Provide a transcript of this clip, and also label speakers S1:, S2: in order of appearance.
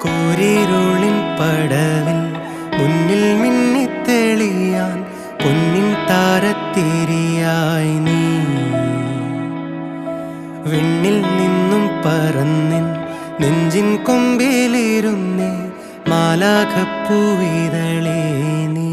S1: കൂരിരുളിൻ പടവിൽ മുന്നിൽ മിന്നിത്തെളിയാൻ പൊന്നിൻ താരത്തിരിയായി നീ വിണ്ണിൽ നിന്നും പറന്നിൻ നെഞ്ചിൻ കൊമ്പിലിരുന്നേ മാലാഖപ്പൂവിതളേ നീ.